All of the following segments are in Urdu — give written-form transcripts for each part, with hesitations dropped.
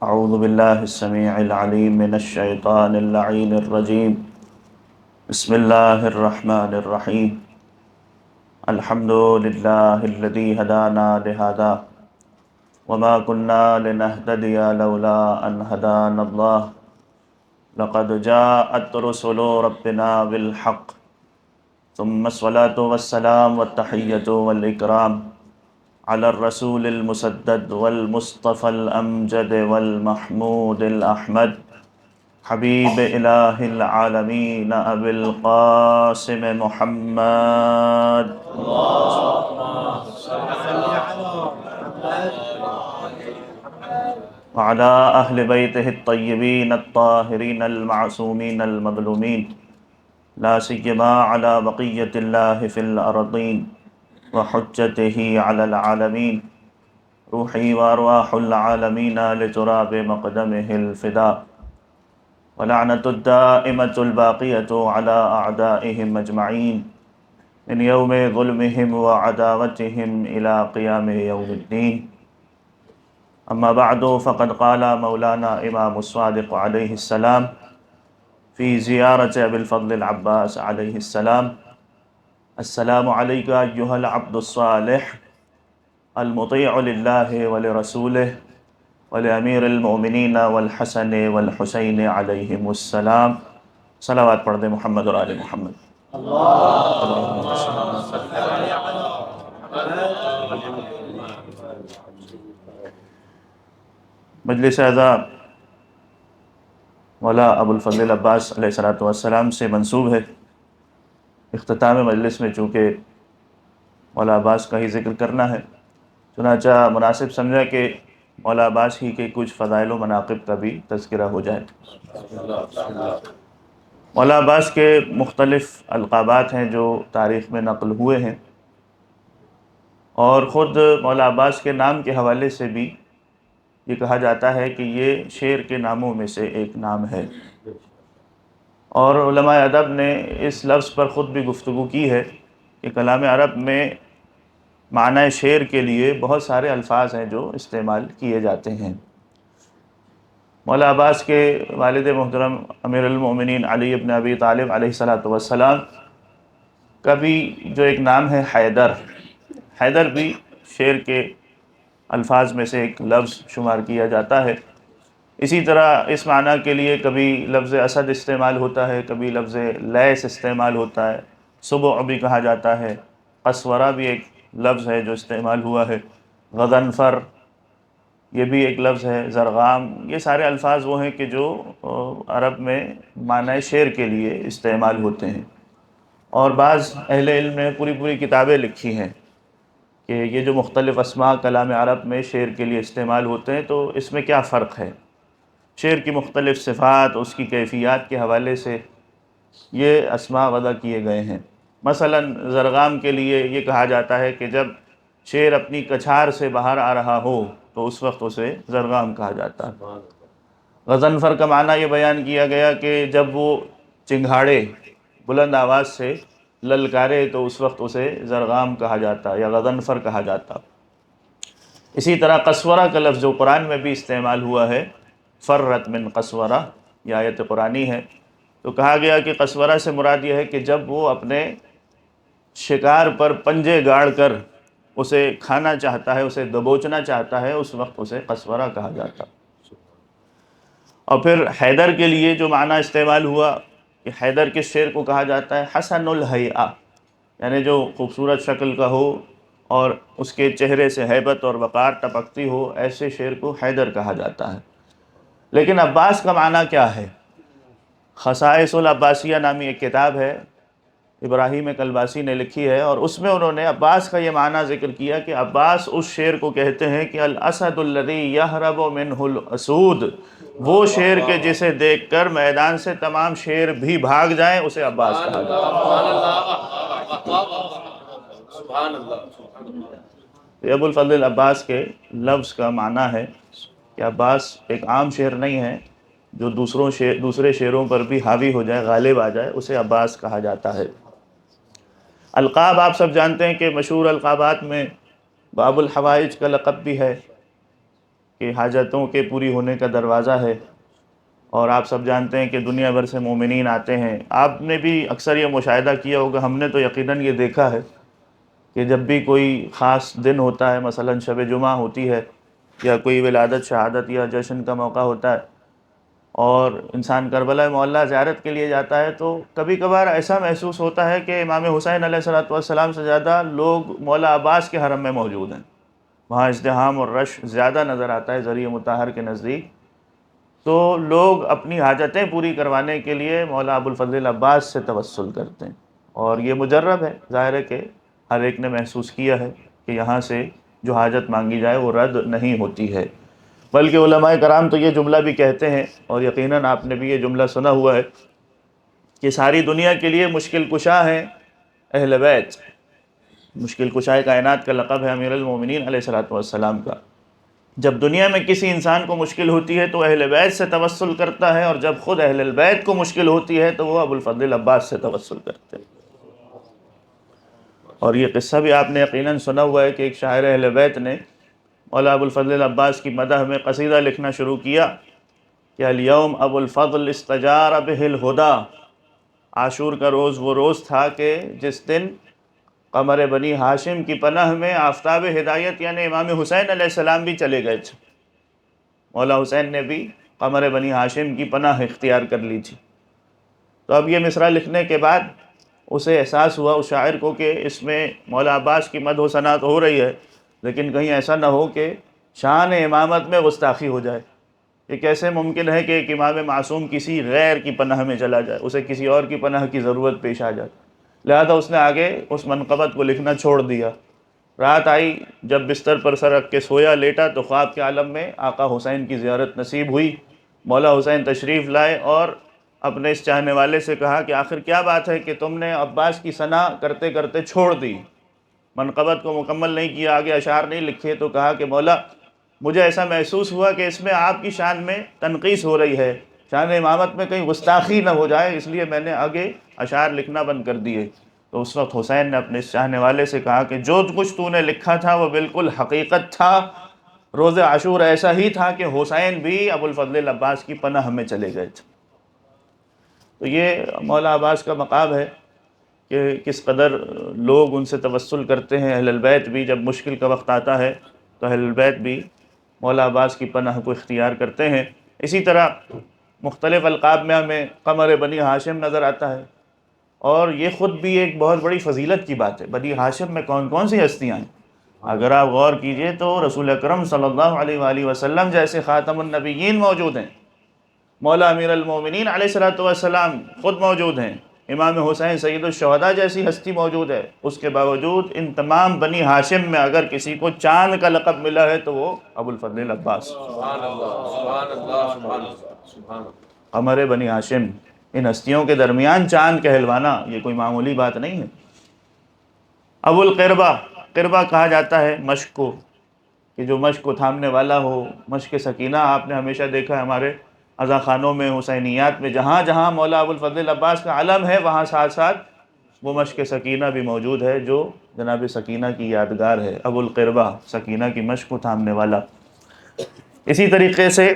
أعوذ بالله السميع العليم من الشيطان اللعين الرجيم. بسم الله الرحمن الرحيم. الحمد لله الذي هدانا لهذا وما كنا لنهتدي لولا أن هدانا الله. لقد جاءت رسل ربنا بالحق ثم الصلاة والسلام والتحية والإكرام على الرسول المسدد والمصطفى الأمجد والمحمود الأحمد حبيب إله العالمين أبي القاسم محمد وعلى أهل بيته الطيبين الطاهرين المعصومين المظلومين لا سيما على بقية الله في الأرضين وحجته على العالمين. روحي وأرواح العالمين لتراب مقدمه الفداء ولعنة الدائمة الباقية على أعدائهم أجمعين من يوم ظلمهم وعداوتهم إلى قيام يوم الدين. أما بعد فقد قال مولانا إمام الصادق عليه السلام في زيارة أبي الفضل العباس عليه السلام: السلام عليك أيها العبد الصالح المطيع لله ولرسوله ولأمير المؤمنین والحسن والحسین علیہم السلام. صلوات پڑھ دیں محمد اور آل محمد. مجلس اعزا مولا ابو الفضل عباس علیہ السلام سے منسوب ہے. اختتام مجلس میں چونکہ مولا عباس کا ہی ذکر کرنا ہے، چنانچہ مناسب سمجھا کہ مولا عباس ہی کے کچھ فضائل و مناقب کا بھی تذکرہ ہو جائے. مولا عباس کے مختلف القابات ہیں جو تاریخ میں نقل ہوئے ہیں، اور خود مولا عباس کے نام کے حوالے سے بھی یہ کہا جاتا ہے کہ یہ شعر کے ناموں میں سے ایک نام ہے. اور علماء ادب نے اس لفظ پر خود بھی گفتگو کی ہے کہ کلام عرب میں معنی شعر کے لیے بہت سارے الفاظ ہیں جو استعمال کیے جاتے ہیں. مولا عباس کے والد محترم امیر المؤمنین علی ابن ابی طالب علیہ السلام کا بھی جو ایک نام ہے حیدر بھی شعر کے الفاظ میں سے ایک لفظ شمار کیا جاتا ہے. اسی طرح اس معنی کے لیے کبھی لفظ اسد استعمال ہوتا ہے، کبھی لفظ لیس استعمال ہوتا ہے، سبع بھی کہا جاتا ہے، قسورہ بھی ایک لفظ ہے جو استعمال ہوا ہے، غضنفر یہ بھی ایک لفظ ہے، زرغام. یہ سارے الفاظ وہ ہیں کہ جو عرب میں معنی شعر کے لیے استعمال ہوتے ہیں. اور بعض اہل علم نے پوری کتابیں لکھی ہیں کہ یہ جو مختلف اسماء کلام عرب میں شعر کے لیے استعمال ہوتے ہیں تو اس میں کیا فرق ہے. شعر کی مختلف صفات، اس کی کیفیات کے حوالے سے یہ اسماء وضع کیے گئے ہیں. مثلا زرغام کے لیے یہ کہا جاتا ہے کہ جب شعر اپنی کچھار سے باہر آ رہا ہو تو اس وقت اسے زرغام کہا جاتا ہے. غضنفر کا معنی یہ بیان کیا گیا کہ جب وہ چنگھاڑے بلند آواز سے للکارے تو اس وقت اسے زرغام کہا جاتا یا غضنفر کہا جاتا. اسی طرح قسورہ کا لفظ جو قرآن میں بھی استعمال ہوا ہے، فرت من قسورہ، یہ آیت قرآنی ہے، تو کہا گیا کہ قسورہ سے مراد یہ ہے کہ جب وہ اپنے شکار پر پنجے گاڑ کر اسے کھانا چاہتا ہے، اسے دبوچنا چاہتا ہے، اس وقت اسے قسورہ کہا جاتا. اور پھر حیدر کے لیے جو معنی استعمال ہوا کہ حیدر کس شعر کو کہا جاتا ہے، حسن الحیہ، یعنی جو خوبصورت شکل کا ہو اور اس کے چہرے سے ہیبت اور وقار ٹپکتی ہو، ایسے شعر کو حیدر کہا جاتا ہے. لیکن عباس کا معنی کیا ہے؟ خصائص العباسیہ نامی ایک کتاب ہے، ابراہیم کلباسی نے لکھی ہے، اور اس میں انہوں نے عباس کا یہ معنی ذکر کیا کہ عباس اس شعر کو کہتے ہیں کہ الاسد الذی یہرب منہ الاسود، وہ شعر کے جسے دیکھ کر میدان سے تمام شعر بھی بھاگ جائیں، اسے عباس کہا جاتا ہے. ابو الفضل عباس کے لفظ کا معنی ہے کہ عباس ایک عام شعر نہیں ہے جو دوسرے شعروں پر بھی حاوی ہو جائے، غالب آ جائے، اسے عباس کہا جاتا ہے. القاب آپ سب جانتے ہیں کہ مشہور القابات میں باب الحوائج کا لقب بھی ہے کہ حاجتوں کے پوری ہونے کا دروازہ ہے، اور آپ سب جانتے ہیں کہ دنیا بھر سے مومنین آتے ہیں۔ آپ نے بھی اکثر یہ مشاہدہ کیا ہوگا، ہم نے تو یقیناً یہ دیکھا ہے کہ جب بھی کوئی خاص دن ہوتا ہے، مثلا شب جمعہ ہوتی ہے یا کوئی ولادت شہادت یا جشن کا موقع ہوتا ہے اور انسان کربلا معلیٰ زیارت کے لیے جاتا ہے، تو کبھی کبھار ایسا محسوس ہوتا ہے کہ امام حسین علیہ السلام سے زیادہ لوگ مولا عباس کے حرم میں موجود ہیں۔ وہاں ازدحام اور رش زیادہ نظر آتا ہے ذریعہ مطہر کے نزدیک، تو لوگ اپنی حاجتیں پوری کروانے کے لیے مولا ابوالفضل العباس سے توسل کرتے ہیں، اور یہ مجرب ہے، ظاہر ہے کہ ہر ایک نے محسوس کیا ہے کہ یہاں سے جو حاجت مانگی جائے وہ رد نہیں ہوتی ہے۔ بلکہ علماء کرام تو یہ جملہ بھی کہتے ہیں، اور یقیناً آپ نے بھی یہ جملہ سنا ہوا ہے، کہ ساری دنیا کے لیے مشکل کشا ہیں اہل بیت۔ مشکل کشا کائنات کا لقب ہے امیر المومنین علیہ السلام کا۔ جب دنیا میں کسی انسان کو مشکل ہوتی ہے تو اہل بیت سے توسل کرتا ہے، اور جب خود اہل البیت کو مشکل ہوتی ہے تو وہ ابوالفضل العباس سے توسل کرتے ہیں۔ اور یہ قصہ بھی آپ نے یقیناً سنا ہوا ہے کہ ایک شاعر اہل بیت نے مولا ابوالفضل العباس کی مدح میں قصیدہ لکھنا شروع کیا کہ الیوم ابو الفضل استجار بہ الہدیٰ۔ عاشور کا روز وہ روز تھا کہ جس دن قمر بنی ہاشم کی پناہ میں آفتاب ہدایت یعنی امام حسین علیہ السلام بھی چلے گئے تھے۔ مولا حسین نے بھی قمر بنی ہاشم کی پناہ اختیار کر لی تھی۔ تو اب یہ مصرع لکھنے کے بعد اسے احساس ہوا اس شاعر کو کہ اس میں مولا عباس کی مدح و ثنا تو ہو رہی ہے، لیکن کہیں ایسا نہ ہو کہ شان امامت میں گستاخی ہو جائے۔ یہ کیسے ممکن ہے کہ ایک امام معصوم کسی غیر کی پناہ میں چلا جائے، اسے کسی اور کی پناہ کی ضرورت پیش آ جائے؟ لہذا اس نے آگے اس منقبت کو لکھنا چھوڑ دیا۔ رات آئی، جب بستر پر سر رکھ کے سویا لیٹا تو خواب کے عالم میں آقا حسین کی زیارت نصیب ہوئی۔ مولا حسین تشریف لائے اور اپنے اس چاہنے والے سے کہا کہ آخر کیا بات ہے کہ تم نے عباس کی ثنا کرتے کرتے چھوڑ دی، منقبت کو مکمل نہیں کیا، آگے اشعار نہیں لکھے؟ تو کہا کہ مولا مجھے ایسا محسوس ہوا کہ اس میں آپ کی شان میں تنقیص ہو رہی ہے، شان امامت میں کہیں گستاخی نہ ہو جائے، اس لیے میں نے آگے اشعار لکھنا بند کر دیے۔ تو اس وقت حسین نے اپنے اس چاہنے والے سے کہا کہ جو کچھ تو نے لکھا تھا وہ بالکل حقیقت تھا، روز عاشور ایسا ہی تھا کہ حسین بھی ابوالفضل العباس کی پناہ میں چلے گئے تھے۔ تو یہ مولا عباس کا مقام ہے کہ کس قدر لوگ ان سے توسل کرتے ہیں۔ اہل البیت بھی جب مشکل کا وقت آتا ہے تو اہل البیت بھی مولا عباس کی پناہ کو اختیار کرتے ہیں۔ اسی طرح مختلف القاب میں ہمیں قمر بنی ہاشم نظر آتا ہے، اور یہ خود بھی ایک بہت بڑی فضیلت کی بات ہے۔ بنی ہاشم میں کون کون سی ہستیاں ہیں؟ اگر آپ غور کیجئے تو رسول اکرم صلی اللہ علیہ وآلہ وسلم جیسے خاتم النبیین موجود ہیں، مولا امیر المومنین علیہ السلام خود موجود ہیں، امام حسین سید الشہداء جیسی ہستی موجود ہے۔ اس کے باوجود ان تمام بنی ہاشم میں اگر کسی کو چاند کا لقب ملا ہے تو وہ ابوالفضل العباس۔ قمر بنی ہاشم، ان ہستیوں کے درمیان چاند کہلوانا یہ کوئی معمولی بات نہیں ہے۔ ابو القربہ، قربہ کہا جاتا ہے مشق کو، کہ جو مشق کو تھامنے والا ہو، مشق سکینہ آپ نے ہمیشہ دیکھا ہے ہمارے عزا خانوں میں، حسینیات میں، جہاں جہاں مولا ابوالفضل العباس کا علم ہے وہاں ساتھ ساتھ وہ مشق سکینہ بھی موجود ہے، جو جناب سکینہ کی یادگار ہے۔ ابو القربہ، سکینہ کی مشق کو تھامنے والا۔ اسی طریقے سے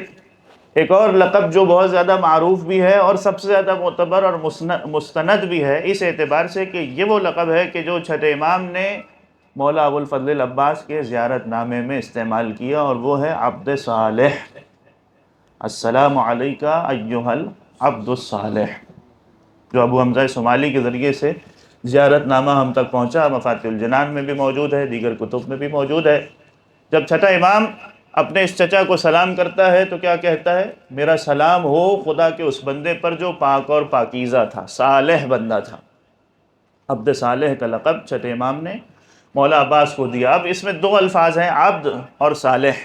ایک اور لقب جو بہت زیادہ معروف بھی ہے اور سب سے زیادہ معتبر اور مستند بھی ہے اس اعتبار سے کہ یہ وہ لقب ہے کہ جو چھٹے امام نے مولا ابوالفضل العباس کے زیارت نامے میں استعمال کیا، اور وہ ہے عبد صالح۔ السلام علیکہ ایہا العبد الصالح، جو ابو حمزہ صومالی کے ذریعے سے زیارت نامہ ہم تک پہنچا، مفاتیح الجنان میں بھی موجود ہے، دیگر کتب میں بھی موجود ہے۔ جب چھٹا امام اپنے اس چچا کو سلام کرتا ہے تو کیا کہتا ہے؟ میرا سلام ہو خدا کے اس بندے پر جو پاک اور پاکیزہ تھا، صالح بندہ تھا۔ عبد صالح کا لقب چھٹے امام نے مولا عباس کو دیا۔ اب اس میں دو الفاظ ہیں، عبد اور صالح۔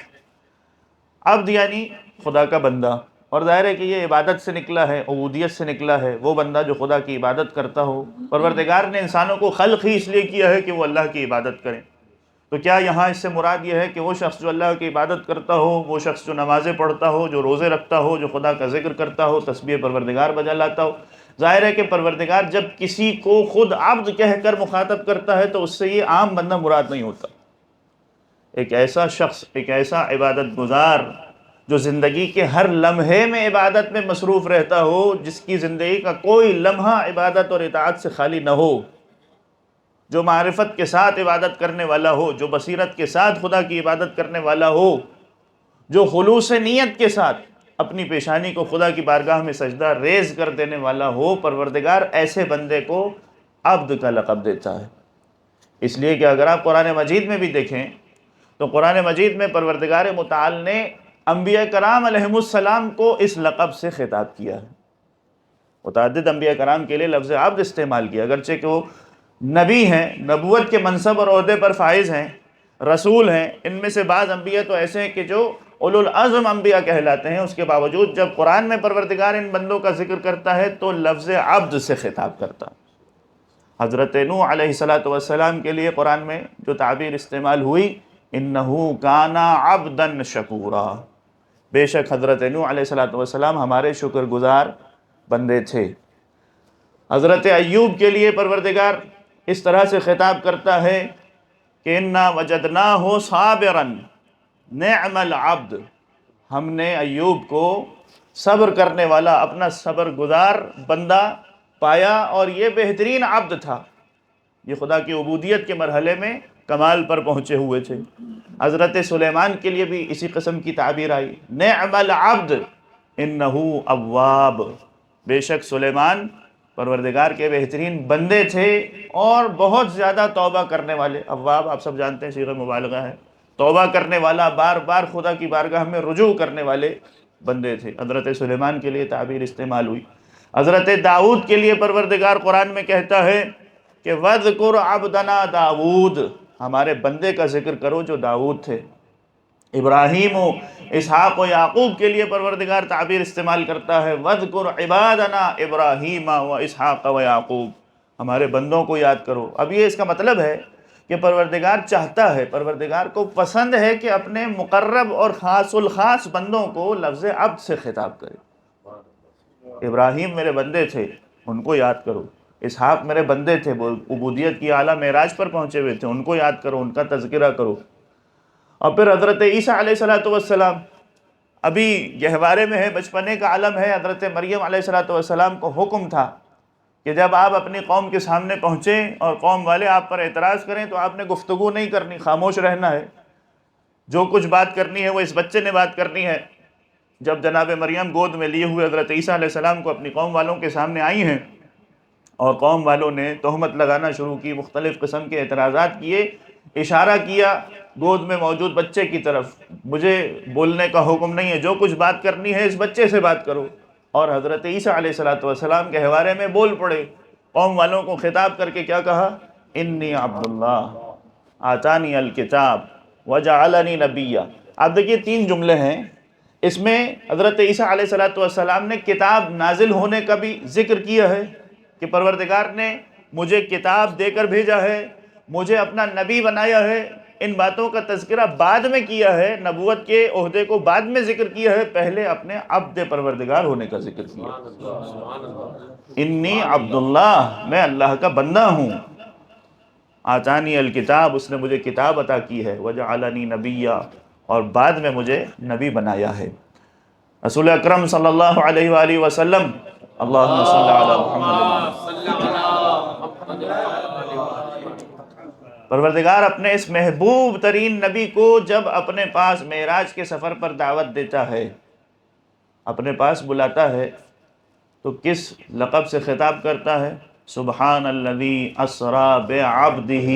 عبد یعنی خدا کا بندہ، اور ظاہر ہے کہ یہ عبادت سے نکلا ہے، عبودیت سے نکلا ہے، وہ بندہ جو خدا کی عبادت کرتا ہو۔ پروردگار نے انسانوں کو خلق ہی اس لیے کیا ہے کہ وہ اللہ کی عبادت کریں۔ تو کیا یہاں اس سے مراد یہ ہے کہ وہ شخص جو اللہ کی عبادت کرتا ہو، وہ شخص جو نمازیں پڑھتا ہو، جو روزے رکھتا ہو، جو خدا کا ذکر کرتا ہو، تسبیح پروردگار بجا لاتا ہو؟ ظاہر ہے کہ پروردگار جب کسی کو خود عبد کہہ کر مخاطب کرتا ہے تو اس سے یہ عام بندہ مراد نہیں ہوتا۔ ایک ایسا شخص، ایک ایسا عبادت گزار جو زندگی کے ہر لمحے میں عبادت میں مصروف رہتا ہو، جس کی زندگی کا کوئی لمحہ عبادت اور اطاعت سے خالی نہ ہو، جو معرفت کے ساتھ عبادت کرنے والا ہو، جو بصیرت کے ساتھ خدا کی عبادت کرنے والا ہو، جو خلوص نیت کے ساتھ اپنی پیشانی کو خدا کی بارگاہ میں سجدہ ریز کر دینے والا ہو، پروردگار ایسے بندے کو عبد کا لقب دیتا ہے۔ اس لیے کہ اگر آپ قرآن مجید میں بھی دیکھیں تو قرآن مجید میں پروردگار متعال نے انبیاء کرام علیہم السلام کو اس لقب سے خطاب کیا ہے۔ متعدد انبیاء کرام کے لیے لفظ عبد استعمال کیا، اگرچہ کہ وہ نبی ہیں، نبوت کے منصب اور عہدے پر فائز ہیں، رسول ہیں۔ ان میں سے بعض انبیاء تو ایسے ہیں کہ جو اولو العزم انبیاء کہلاتے ہیں، اس کے باوجود جب قرآن میں پروردگار ان بندوں کا ذکر کرتا ہے تو لفظ عبد سے خطاب کرتا ہے۔ حضرت نوح علیہ السلام کے لیے قرآن میں جو تعبیر استعمال ہوئی، انہو کانا عبدا شکورا، بے شک حضرت نوح علیہ السلام ہمارے شکر گزار بندے تھے۔ حضرت ایوب کے لیے پروردگار اس طرح سے خطاب کرتا ہے کہ انا وجدناہ صابرا نعم العبد، ہم نے ایوب کو صبر کرنے والا، اپنا صبر گزار بندہ پایا، اور یہ بہترین عبد تھا، یہ خدا کی عبودیت کے مرحلے میں کمال پر پہنچے ہوئے تھے۔ حضرت سلیمان کے لیے بھی اسی قسم کی تعبیر آئی، نعم العبد انہو اواب، بے شک سلیمان پروردگار کے بہترین بندے تھے اور بہت زیادہ توبہ کرنے والے۔ اواب آپ سب جانتے ہیں صیغہ مبالغہ ہے، توبہ کرنے والا، بار بار خدا کی بارگاہ میں رجوع کرنے والے بندے تھے۔ حضرت سلیمان کے لیے تعبیر استعمال ہوئی۔ حضرت داؤد کے لیے پروردگار قرآن میں کہتا ہے کہ وَاذْكُرْ عَبْدَنَا داؤد، ہمارے بندے کا ذکر کرو جو داؤد تھے۔ ابراہیم و اسحاق و یعقوب کے لیے پروردگار تعبیر استعمال کرتا ہے وَاذْكُرْ عِبَادَنَا ابراہیم و اسحاق و یعقوب، ہمارے بندوں کو یاد کرو۔ اب یہ اس کا مطلب ہے کہ پروردگار چاہتا ہے، پروردگار کو پسند ہے کہ اپنے مقرب اور خاص الخاص بندوں کو لفظ عبد سے خطاب کرے۔ ابراہیم میرے بندے تھے، ان کو یاد کرو۔ اسحاق میرے بندے تھے، وہ عبودیت کی اعلیٰ معراج پر پہنچے ہوئے تھے، ان کو یاد کرو، ان کا تذکرہ کرو۔ اور پھر حضرت عیسیٰ علیہ السلام ابھی گہوارے میں ہے، بچپنے کا عالم ہے۔ حضرت مریم علیہ السلام کو حکم تھا کہ جب آپ اپنی قوم کے سامنے پہنچیں اور قوم والے آپ پر اعتراض کریں تو آپ نے گفتگو نہیں کرنی، خاموش رہنا ہے، جو کچھ بات کرنی ہے وہ اس بچے نے بات کرنی ہے۔ جب جناب مریم گود میں لیے ہوئے حضرت عیسیٰ علیہ السلام کو اپنی قوم والوں کے سامنے آئی ہیں اور قوم والوں نے تہمت لگانا شروع کی، مختلف قسم کے اعتراضات کیے، اشارہ کیا گود میں موجود بچے کی طرف، مجھے بولنے کا حکم نہیں ہے، جو کچھ بات کرنی ہے اس بچے سے بات کرو۔ اور حضرت عیسیٰ علیہ السلام گہوارے میں بول پڑے، قوم والوں کو خطاب کر کے کیا کہا؟ انی عبداللہ آتانی الکتاب وجعلنی نبیہ۔ آپ دیکھیے 3 جملے ہیں، اس میں حضرت عیسیٰ علیہ السلام نے کتاب نازل ہونے کا بھی ذکر کیا ہے کہ پروردگار نے مجھے کتاب دے کر بھیجا ہے، مجھے اپنا نبی بنایا ہے۔ ان باتوں کا تذکرہ بعد میں کیا ہے، نبوت کے عہدے کو بعد میں ذکر کیا ہے، پہلے اپنے عبد پروردگار ہونے کا ذکر کیا۔ انی عبداللہ، میں اللہ کا بندہ ہوں۔ آتانی الکتاب، اس نے مجھے کتاب عطا کی ہے، وجعلنی نبیہ، اور بعد میں مجھے نبی بنایا ہے۔ رسول اکرم صلی اللہ علیہ وآلہ وسلم، اللہم صلی علی محمد۔ پروردگار اپنے اس محبوب ترین نبی کو جب اپنے پاس معراج کے سفر پر دعوت دیتا ہے، اپنے پاس بلاتا ہے، تو کس لقب سے خطاب کرتا ہے؟ سبحان الذی اسری بعبدہ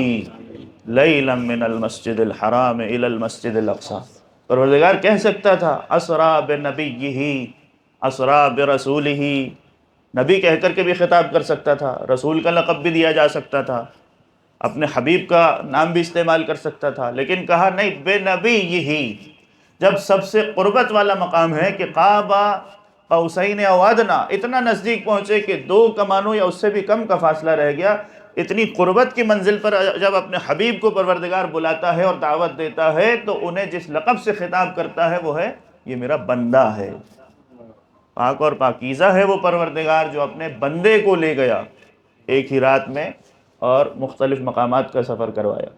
لیلا من المسجد الحرام الی المسجد الاقصی۔ پروردگار کہہ سکتا تھا اسری بنبیہ، اسری برسولہ، نبی کہہ کر کے بھی خطاب کر سکتا تھا، رسول کا لقب بھی دیا جا سکتا تھا، اپنے حبیب کا نام بھی استعمال کر سکتا تھا، لیکن کہا نہیں، بے نبی یہی، جب سب سے قربت والا مقام ہے کہ قاب قوسین او ادنی، اتنا نزدیک پہنچے کہ 2 کمانوں یا اس سے بھی کم کا فاصلہ رہ گیا، اتنی قربت کی منزل پر جب اپنے حبیب کو پروردگار بلاتا ہے اور دعوت دیتا ہے تو انہیں جس لقب سے خطاب کرتا ہے وہ ہے یہ میرا بندہ ہے۔ پاک اور پاکیزہ ہے وہ پروردگار جو اپنے بندے کو لے گیا ایک ہی رات میں اور مختلف مقامات کا سفر کروایا۔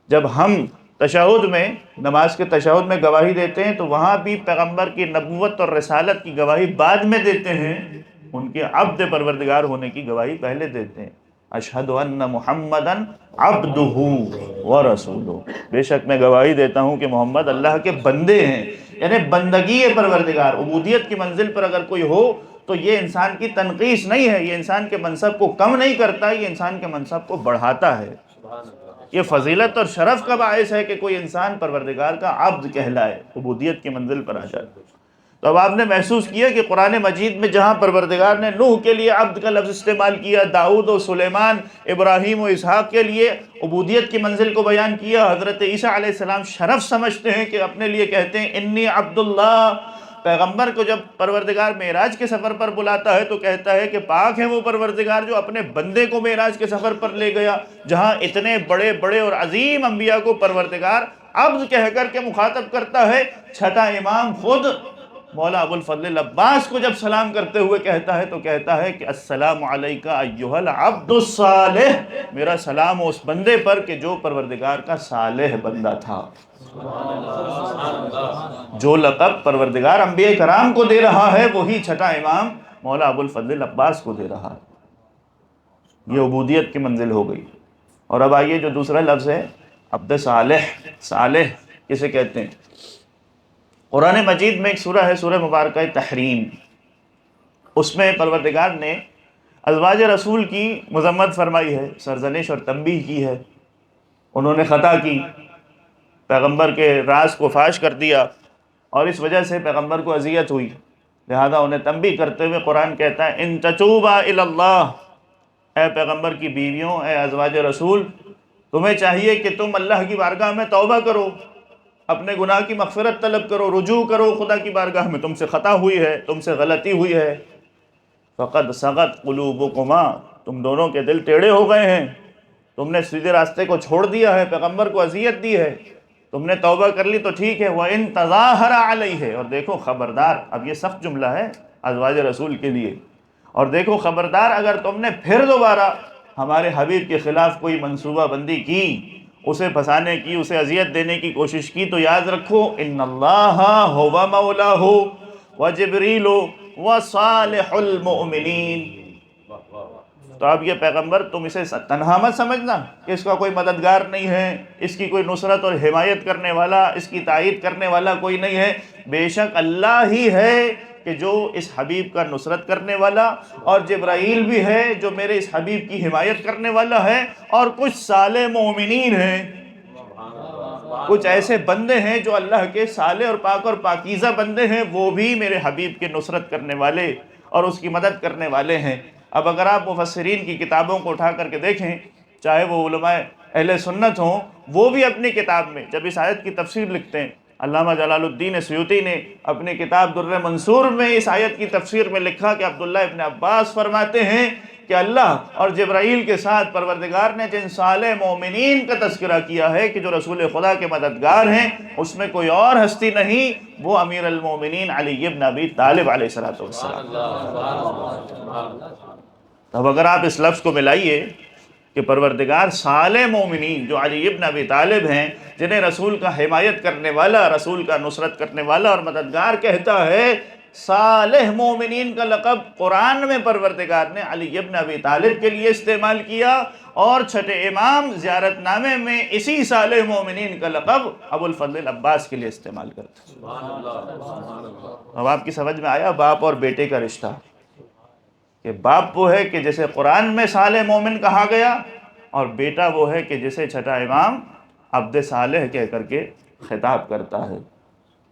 جب ہم تشہد میں، نماز کے تشہد میں گواہی دیتے ہیں تو وہاں بھی پیغمبر کی نبوت اور رسالت کی گواہی بعد میں دیتے ہیں، ان کے عبد پروردگار ہونے کی گواہی پہلے دیتے ہیں۔ اشہد ان محمدن عبدہ ورسولہ، بے شک میں گواہی دیتا ہوں کہ محمد اللہ کے بندے ہیں، یعنی بندگی پروردگار، عبودیت کی منزل پر اگر کوئی ہو تو یہ انسان کی تنقیص نہیں ہے، یہ انسان کے منصب کو کم نہیں کرتا، یہ انسان کے منصب کو بڑھاتا ہے۔ یہ فضیلت اور شرف کا باعث ہے کہ کوئی انسان پروردگار کا عبد کہلائے، عبودیت کی منزل پر آ جائے۔ تو اب آپ نے محسوس کیا کہ قرآن مجید میں جہاں پروردگار نے نوح کے لیے عبد کا لفظ استعمال کیا، داؤد و سلیمان، ابراہیم و اسحاق کے لیے عبودیت کی منزل کو بیان کیا، حضرت عیسیٰ علیہ السلام شرف سمجھتے ہیں کہ اپنے لیے کہتے ہیں انی عبداللہ۔ پیغمبر کو جب پروردگار معراج کے سفر پر بلاتا ہے تو کہتا ہے کہ پاک ہے وہ پروردگار جو اپنے بندے کو معراج کے سفر پر لے گیا۔ جہاں اتنے بڑے بڑے اور عظیم انبیاء کو پروردگار عبد کہہ کر کے مخاطب کرتا ہے، چھٹا امام خود مولا ابو الفضل العباس کو جب سلام کرتے ہوئے کہتا ہے تو کہتا ہے کہ السلام علیکہ ایہا العبد الصالح، میرا سلام اس بندے پر کہ جو پروردگار کا صالح بندہ تھا۔ جو لقب پروردگار انبیاء کرام کو دے رہا ہے وہی چھٹا امام مولا ابو الفضل العباس کو دے رہا ہے۔ یہ عبودیت کی منزل ہو گئی۔ اور اب آئیے جو دوسرا لفظ ہے عبد صالح، صالح کسے کہتے ہیں؟ قرآن مجید میں ایک سورہ ہے، سورہ مبارکہ تحریم، اس میں پروردگار نے ازواج رسول کی مذمت فرمائی ہے، سرزنش اور تنبیہ کی ہے۔ انہوں نے خطا کی، پیغمبر کے راز کو فاش کر دیا اور اس وجہ سے پیغمبر کو اذیت ہوئی، لہذا انہیں تنبیہ کرتے ہوئے قرآن کہتا ہے ان تتوبا الی اللہ، اے پیغمبر کی بیویوں، اے ازواج رسول، تمہیں چاہیے کہ تم اللہ کی بارگاہ میں توبہ کرو، اپنے گناہ کی مغفرت طلب کرو، رجوع کرو خدا کی بارگاہ میں، تم سے خطا ہوئی ہے، تم سے غلطی ہوئی ہے۔ فقد صغت قلوبکما، تم دونوں کے دل ٹیڑھے ہو گئے ہیں، تم نے سیدھے راستے کو چھوڑ دیا ہے، پیغمبر کو اذیت دی ہے، تم نے توبہ کر لی تو ٹھیک ہے۔ وَإِن تَظَاهَرَ عَلَيْهِ، اور دیکھو خبردار، اب یہ سخت جملہ ہے ازواج رسول کے لیے، اور دیکھو خبردار اگر تم نے پھر دوبارہ ہمارے حبیب کے خلاف کوئی منصوبہ بندی کی، اسے پھنسانے کی، اسے اذیت دینے کی کوشش کی، تو یاد رکھو ان اللہ هو مولاہ وجبریل وصالح المؤمنین۔ تو اب یہ پیغمبر تم اسے تنہا مت سمجھنا کہ اس کا کوئی مددگار نہیں ہے، اس کی کوئی نصرت اور حمایت کرنے والا، اس کی تائید کرنے والا کوئی نہیں ہے، بے شک اللہ ہی ہے کہ جو اس حبیب کا نصرت کرنے والا، اور جبرائیل بھی ہے جو میرے اس حبیب کی حمایت کرنے والا ہے، اور کچھ صالح مومنین ہیں، کچھ ایسے بندے ہیں جو اللہ کے صالح اور پاک اور پاکیزہ بندے ہیں، وہ بھی میرے حبیب کی نصرت کرنے والے اور اس کی مدد کرنے والے ہیں۔ اب اگر آپ مفسرین کی کتابوں کو اٹھا کر کے دیکھیں، چاہے وہ علماء اہل سنت ہوں، وہ بھی اپنی کتاب میں جب اس آیت کی تفسیر لکھتے ہیں، علامہ جلال الدین سیوطی نے اپنی کتاب در منصور میں اس آیت کی تفسیر میں لکھا کہ عبداللہ ابن عباس فرماتے ہیں کہ اللہ اور جبرائیل کے ساتھ پروردگار نے جن صالح مومنین کا تذکرہ کیا ہے کہ جو رسول خدا کے مددگار ہیں، اس میں کوئی اور ہستی نہیں، وہ امیر المومنین علی ابن ابی طالب علیہ السلام۔ اب اگر آپ اس لفظ کو ملائیے کہ پروردگار صالح مومنین جو علی ابن ابی طالب ہیں، جنہیں رسول کا حمایت کرنے والا، رسول کا نصرت کرنے والا اور مددگار کہتا ہے، صالح مومنین کا لقب قرآن میں پروردگار نے علی ابن ابی طالب کے لیے استعمال کیا، اور چھٹے امام زیارت نامے میں اسی صالح مومنین کا لقب ابو الفضل العباس کے لیے استعمال کرتا۔ اب آپ کی سمجھ میں آیا باپ اور بیٹے کا رشتہ، کہ باپ وہ ہے کہ جسے قرآن میں صالح مومن کہا گیا، اور بیٹا وہ ہے کہ جسے چھٹا امام عبد صالح کہہ کر کے خطاب کرتا ہے۔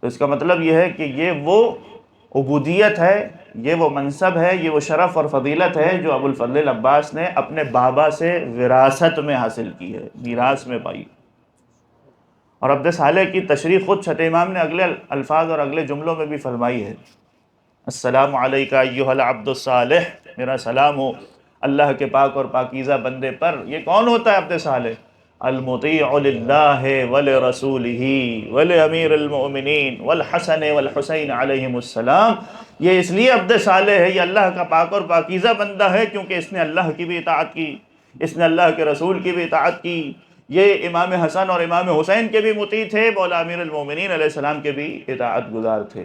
تو اس کا مطلب یہ ہے کہ یہ وہ عبودیت ہے، یہ وہ منصب ہے، یہ وہ شرف اور فضیلت ہے جو ابو الفضل العباس نے اپنے بابا سے وراثت میں حاصل کی ہے، میراث میں پائی۔ اور عبد صالح کی تشریح خود چھٹے امام نے اگلے الفاظ اور اگلے جملوں میں بھی فرمائی ہے، السلام علیکہ ایہا العبد الصالح، میرا سلام ہو اللہ کے پاک اور پاکیزہ بندے پر۔ یہ کون ہوتا ہے عبد صالح؟ المطیع للہ ولرسولہ ولامیر المؤمنین والحسن والحسین علیہم السلام۔ یہ اس لیے عبد صالح ہے، یہ اللہ کا پاک اور پاکیزہ بندہ ہے کیونکہ اس نے اللہ کی بھی اطاعت کی، اس نے اللہ کے رسول کی بھی اطاعت کی، یہ امام حسن اور امام حسین کے بھی مطیع تھے، مولا امیر المومنین علیہ السلام کے بھی اطاعت گزار تھے۔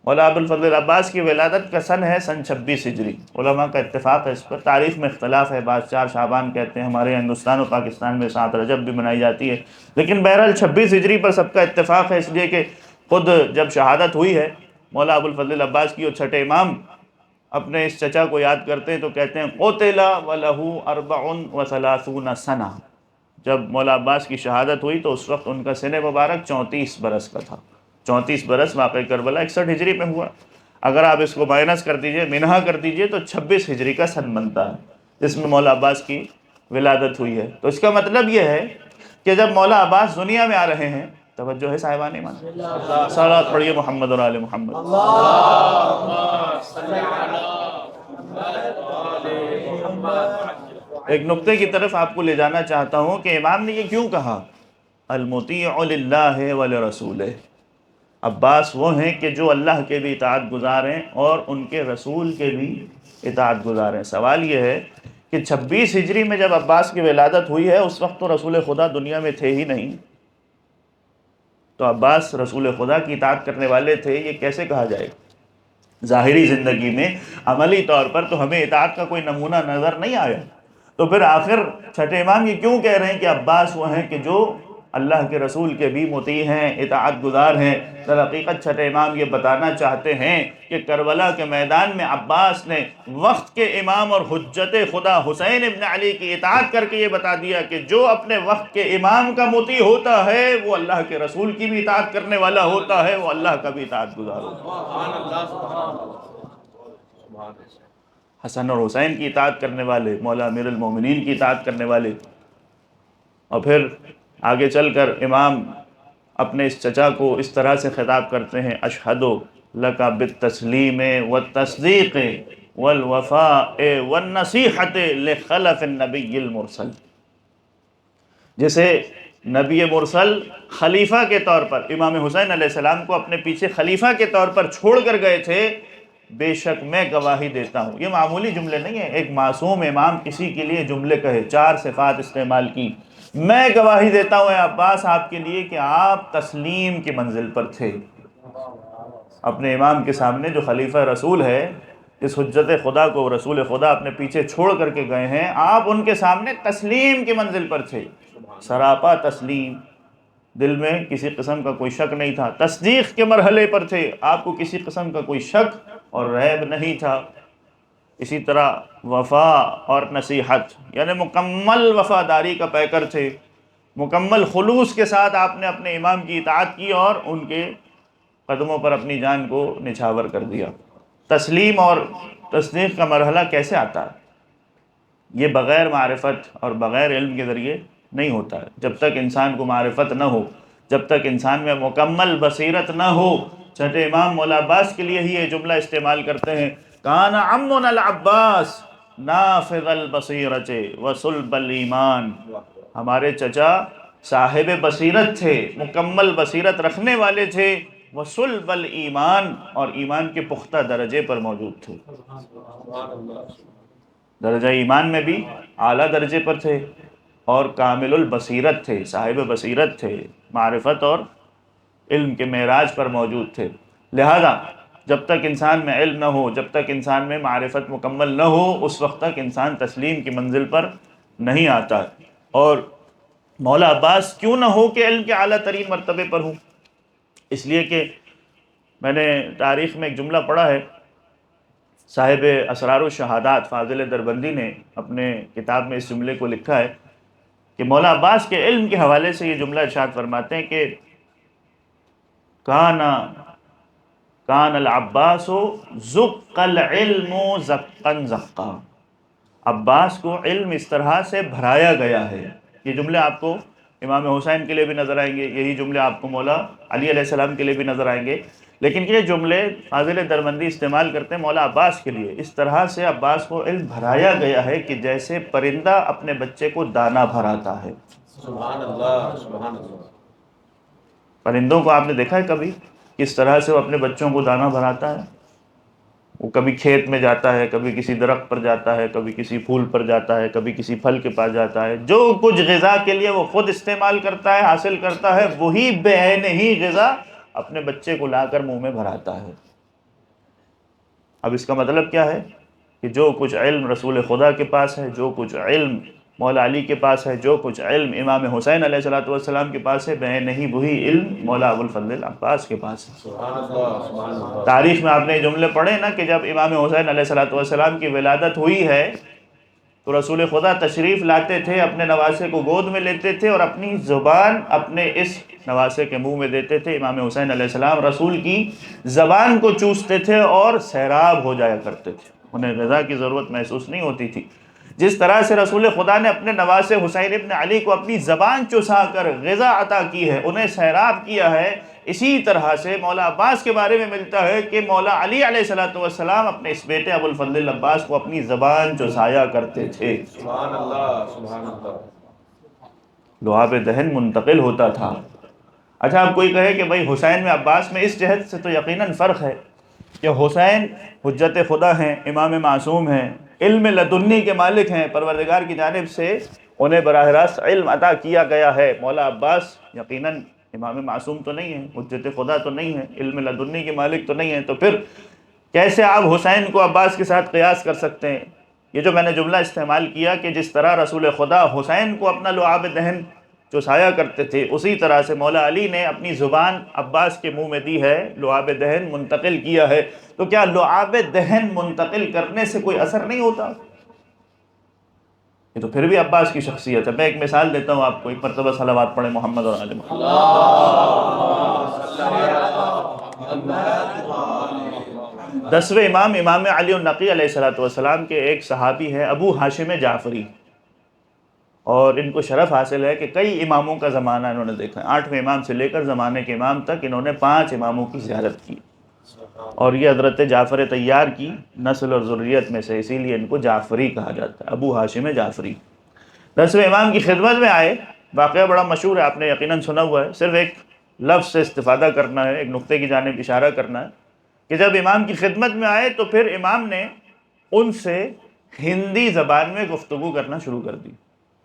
مولا ابوالفضل عباس کی ولادت کا سن ہے سن 26 ہجری، علماء کا اتفاق ہے اس پر، تاریخ میں اختلاف ہے، بعض 4 شعبان کہتے ہیں، ہمارے ہندوستان و پاکستان میں 7 رجب بھی منائی جاتی ہے، لیکن بہرحال 26 ہجری پر سب کا اتفاق ہے، اس لیے کہ خود جب شہادت ہوئی ہے مولا ابوالفضل عباس کی اور چھٹے امام اپنے اس چچا کو یاد کرتے ہیں تو کہتے ہیں قتل وَلَهُ 34 سنہ، جب مولا عباس کی شہادت ہوئی تو اس وقت ان کا سن مبارک 34 برس کا تھا۔ 34 برس واقع کربلا 61 ہجری میں ہوا، اگر آپ اس کو مائنس کر دیجئے، منہا کر دیجئے تو 26 ہجری کا سن بنتا ہے جس میں مولا عباس کی ولادت ہوئی ہے۔ تو اس کا مطلب یہ ہے کہ جب مولا عباس دنیا میں آ رہے ہیں، توجہ ہے صاحبان ایمان، صلوات پڑھیے محمد اور آل محمد۔ ایک نقطے کی طرف آپ کو لے جانا چاہتا ہوں کہ امام نے یہ کیوں کہا المطیع للہ ولرسولہ، عباس وہ ہیں کہ جو اللہ کے بھی اطاعت گزار ہیں اور ان کے رسول کے بھی اطاعت گزار ہیں۔ سوال یہ ہے کہ 26 ہجری میں جب عباس کی ولادت ہوئی ہے اس وقت تو رسول خدا دنیا میں تھے ہی نہیں، تو عباس رسول خدا کی اطاعت کرنے والے تھے، یہ کیسے کہا جائے؟ ظاہری زندگی میں عملی طور پر تو ہمیں اطاعت کا کوئی نمونہ نظر نہیں آیا، تو پھر آخر چھٹے امام یہ کیوں کہہ رہے ہیں کہ عباس وہ ہیں کہ جو اللہ کے رسول کے بھی مطیع ہیں، اطاعت گزار ہیں؟ در حقیقت چھٹے امام یہ بتانا چاہتے ہیں کہ کربلا کے میدان میں عباس نے وقت کے امام اور حجت خدا حسین ابن علی کی اطاعت کر کے یہ بتا دیا کہ جو اپنے وقت کے امام کا مطیع ہوتا ہے وہ اللہ کے رسول کی بھی اطاعت کرنے والا ہوتا ہے، وہ اللہ کا بھی اطاعت گزار ہوتا ہے۔ حسن اور حسین کی اطاعت کرنے والے، مولا امیر المومنین کی اطاعت کرنے والے، اور پھر آگے چل کر امام اپنے اس چچا کو اس طرح سے خطاب کرتے ہیں اشہد لک بالتسلیم والتصدیق والوفاء والنصیحت لخلف النبی المرسل، جسے نبی مرسل خلیفہ کے طور پر امام حسین علیہ السلام کو اپنے پیچھے خلیفہ کے طور پر چھوڑ کر گئے تھے، بے شک میں گواہی دیتا ہوں۔ یہ معمولی جملے نہیں ہیں، ایک معصوم امام کسی کے لیے جملے کہے، 4 صفات استعمال کی، میں گواہی دیتا ہوں اے عباس آپ کے لیے کہ آپ تسلیم کی منزل پر تھے۔ اپنے امام کے سامنے جو خلیفہ رسول ہے، اس حجت خدا کو رسول خدا اپنے پیچھے چھوڑ کر کے گئے ہیں، آپ ان کے سامنے تسلیم کی منزل پر تھے، سراپا تسلیم، دل میں کسی قسم کا کوئی شک نہیں تھا، تصدیق کے مرحلے پر تھے، آپ کو کسی قسم کا کوئی شک اور ریب نہیں تھا۔ اسی طرح وفا اور نصیحت، یعنی مکمل وفاداری کا پیکر تھے، مکمل خلوص کے ساتھ آپ نے اپنے امام کی اطاعت کی اور ان کے قدموں پر اپنی جان کو نچھاور کر دیا۔ تسلیم اور تصدیق کا مرحلہ کیسے آتا ہے؟ یہ بغیر معرفت اور بغیر علم کے ذریعے نہیں ہوتا ہے۔ جب تک انسان کو معرفت نہ ہو، جب تک انسان میں مکمل بصیرت نہ ہو، چھٹے امام مولا عباس کے لیے ہی یہ جملہ استعمال کرتے ہیں کان عمنا العباس نافذ البصیرت وصلب الایمان، ہمارے چچا صاحب بصیرت تھے، مکمل بصیرت رکھنے والے تھے، وصلب الایمان، اور ایمان کے پختہ درجے پر موجود تھے، درجہ ایمان میں بھی اعلیٰ درجے پر تھے، اور کامل البصیرت تھے، صاحب بصیرت تھے، معرفت اور علم کے معراج پر موجود تھے۔ لہذا جب تک انسان میں علم نہ ہو، جب تک انسان میں معرفت مکمل نہ ہو، اس وقت تک انسان تسلیم کی منزل پر نہیں آتا۔ اور مولا عباس کیوں نہ ہو کہ علم کے اعلیٰ ترین مرتبے پر ہوں؟ اس لیے کہ میں نے تاریخ میں ایک جملہ پڑھا ہے، صاحب اسرار الشہادات فاضل دربندی نے اپنے کتاب میں اس جملے کو لکھا ہے کہ مولا عباس کے علم کے حوالے سے یہ جملہ ارشاد فرماتے ہیں کہ کان العباس زق العلم زقا زقا، عباس کو علم اس طرح سے بھرایا گیا ہے۔ یہ جملے آپ کو امام حسین کے لیے بھی نظر آئیں گے، یہی جملے آپ کو مولا علی علیہ السلام کے لیے بھی نظر آئیں گے، لیکن یہ جملے فاضل دربندی استعمال کرتے ہیں مولا عباس کے لیے۔ اس طرح سے عباس کو علم بھرایا گیا ہے کہ جیسے پرندہ اپنے بچے کو دانہ بھراتا ہے۔ سبحان اللہ، سبحان اللہ۔ پرندوں کو آپ نے دیکھا ہے کبھی کس طرح سے وہ اپنے بچوں کو دانہ بھراتا ہے؟ وہ کبھی کھیت میں جاتا ہے، کبھی کسی درخت پر جاتا ہے، کبھی کسی پھول پر جاتا ہے، کبھی کسی پھل کے پاس جاتا ہے، جو کچھ غذا کے لیے وہ خود استعمال کرتا ہے، حاصل کرتا ہے، وہی بعین ہی غذا اپنے بچے کو لا کر منہ میں بھراتا ہے۔ اب اس کا مطلب کیا ہے کہ جو کچھ علم رسول خدا کے پاس ہے، جو کچھ علم مولا علی کے پاس ہے، جو کچھ علم امام حسین علیہ السلام کے پاس ہے، بعین ہی وہی علم مولا ابوالفضل العباس کے پاس ہے۔ سبحان اللہ سبحان اللہ۔ تاریخ میں آپ نے یہ جملے پڑھے نا کہ جب امام حسین علیہ السلام کی ولادت ہوئی ہے تو رسول خدا تشریف لاتے تھے، اپنے نواسے کو گود میں لیتے تھے اور اپنی زبان اپنے اس نواسے کے منہ میں دیتے تھے۔ امام حسین علیہ السلام رسول کی زبان کو چوستے تھے اور سیراب ہو جایا کرتے تھے، انہیں غذا کی ضرورت محسوس نہیں ہوتی تھی۔ جس طرح سے رسول خدا نے اپنے نواسے حسین ابن علی کو اپنی زبان چسا کر غذا عطا کی ہے، انہیں سیراب کیا ہے، اسی طرح سے مولا عباس کے بارے میں ملتا ہے کہ مولا علی علیہ السلام اپنے اس بیٹے ابوالفضل العباس کو اپنی زبان چسایا کرتے تھے، سبحان اللہ سبحان اللہ۔ لعاب دہن منتقل ہوتا تھا۔ اچھا اب کوئی کہے کہ بھائی حسین میں عباس میں اس جہت سے تو یقیناً فرق ہے کہ حسین حجت خدا ہیں، امام معصوم ہیں، علم لدنی کے مالک ہیں، پروردگار کی جانب سے انہیں براہ راست علم عطا کیا گیا ہے۔ مولا عباس یقیناً امام معصوم تو نہیں ہیں، حجت خدا تو نہیں ہیں، علم لدنی کے مالک تو نہیں ہیں، تو پھر کیسے آپ حسین کو عباس کے ساتھ قیاس کر سکتے ہیں؟ یہ جو میں نے جملہ استعمال کیا کہ جس طرح رسول خدا حسین کو اپنا لعاب دہن چسایا کرتے تھے، اسی طرح سے مولا علی نے اپنی زبان عباس کے منہ میں دی ہے، لعاب دہن منتقل کیا ہے۔ تو کیا لعاب دہن منتقل کرنے سے کوئی اثر نہیں ہوتا؟ یہ تو پھر بھی عباس کی شخصیت ہے۔ میں ایک مثال دیتا ہوں آپ کو، ایک مرتبہ صلوات پڑھیں محمد اور آل محمد۔ 10ویں امام امام علی النقی علیہ السلام کے ایک صحابی ہیں ابو ہاشم جعفری، اور ان کو شرف حاصل ہے کہ کئی اماموں کا زمانہ انہوں نے دیکھا ہے۔ 8ویں امام سے لے کر زمانے کے امام تک انہوں نے 5 اماموں کی زیارت کی، اور یہ حضرت جعفر طیار کی نسل اور ذریت میں سے، اسی لیے ان کو جعفری کہا جاتا ہے، ابو ہاشم جعفری۔ 10ویں امام کی خدمت میں آئے، واقعہ بڑا مشہور ہے، آپ نے یقیناً سنا ہوا ہے، صرف ایک لفظ سے استفادہ کرنا ہے، ایک نقطے کی جانب اشارہ کرنا ہے کہ جب امام کی خدمت میں آئے تو پھر امام نے ان سے ہندی زبان میں گفتگو کرنا شروع کر دی۔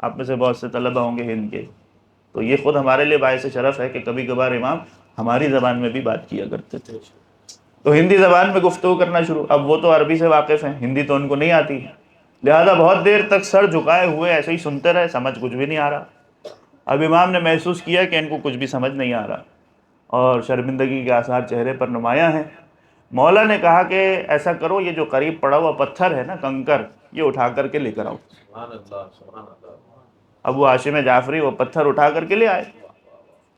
آپ میں سے بہت سے طلبہ ہوں گے ہند کے، تو یہ خود ہمارے لیے باعث شرف ہے کہ کبھی کبھار امام ہماری زبان میں بھی بات کیا کرتے تھے۔ تو ہندی زبان میں گفتگو کرنا شروع، اب وہ تو عربی سے واقف ہیں، ہندی تو ان کو نہیں آتی، لہذا بہت دیر تک سر جھکائے ہوئے ایسے ہی سنتے رہے، سمجھ کچھ بھی نہیں آ رہا۔ اب امام نے محسوس کیا کہ ان کو کچھ بھی سمجھ نہیں آ رہا اور شرمندگی کے آثار چہرے پر نمایاں ہیں۔ مولا نے کہا کہ ایسا کرو، یہ جو قریب پڑا ہوا پتھر ہے نا، کنکر، یہ اٹھا کر کے لے کر آؤ۔ سبحان اللہ سبحان اللہ۔ ابو ہاشم جعفری وہ پتھر اٹھا کر کے لے آئے۔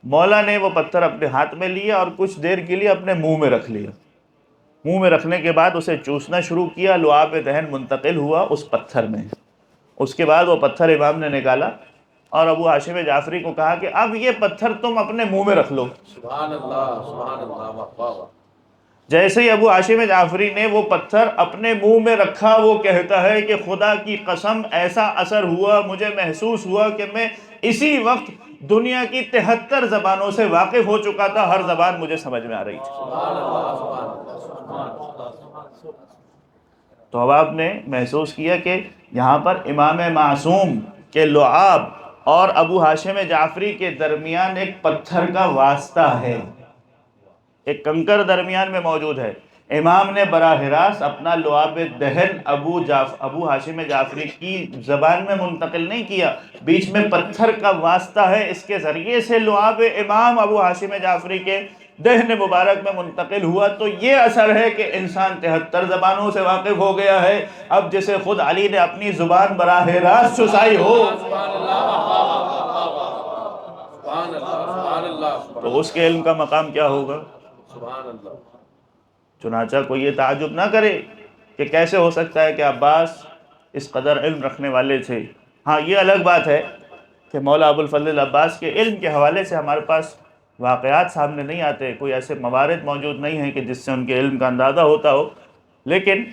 مولا نے وہ پتھر اپنے ہاتھ میں لیا اور کچھ دیر کے لیے اپنے منہ میں رکھ لیا۔ منہ میں رکھنے کے بعد اسے چوسنا شروع کیا، لعاب دہن منتقل ہوا اس پتھر میں۔ اس کے بعد وہ پتھر امام نے نکالا اور ابو ہاشم جعفری کو کہا کہ اب یہ پتھر تم اپنے منہ میں رکھ لو۔ سبحان اللہ سبحان اللہ، واہ واہ۔ جیسے ہی ابو ہاشم جعفری نے وہ پتھر اپنے منہ میں رکھا، وہ کہتا ہے کہ خدا کی قسم ایسا اثر ہوا، مجھے محسوس ہوا کہ میں اسی وقت دنیا کی 73 زبانوں سے واقف ہو چکا تھا، ہر زبان مجھے سمجھ میں آ رہی تھی۔ سبحان اللہ سبحان اللہ سبحان اللہ۔ تو اب آپ نے محسوس کیا کہ یہاں پر امام معصوم کے لعاب اور ابو ہاشم جعفری کے درمیان ایک پتھر کا واسطہ ہے، ایک کنکر درمیان میں موجود ہے۔ امام نے براہ راست اپنا لعاب دہن ابو ہاشم جعفری کی زبان میں منتقل نہیں کیا، بیچ میں پتھر کا واسطہ ہے، اس کے ذریعے سے لعاب امام ابو ہاشم جعفری کے دہن مبارک میں منتقل ہوا۔ تو یہ اثر ہے کہ انسان 73 زبانوں سے واقف ہو گیا ہے، اب جسے خود علی نے اپنی زبان براہ راست چسائی ہو سبحان اللہ سبحان اللہ تو اس کے علم کا مقام کیا ہوگا؟ سبحان اللہ۔ چنانچہ کوئی یہ تعجب نہ کرے کہ کیسے ہو سکتا ہے کہ عباس اس قدر علم رکھنے والے تھے۔ ہاں یہ الگ بات ہے کہ مولا ابوالفضل العباس کے علم کے حوالے سے ہمارے پاس واقعات سامنے نہیں آتے، کوئی ایسے موارد موجود نہیں ہیں کہ جس سے ان کے علم کا اندازہ ہوتا ہو، لیکن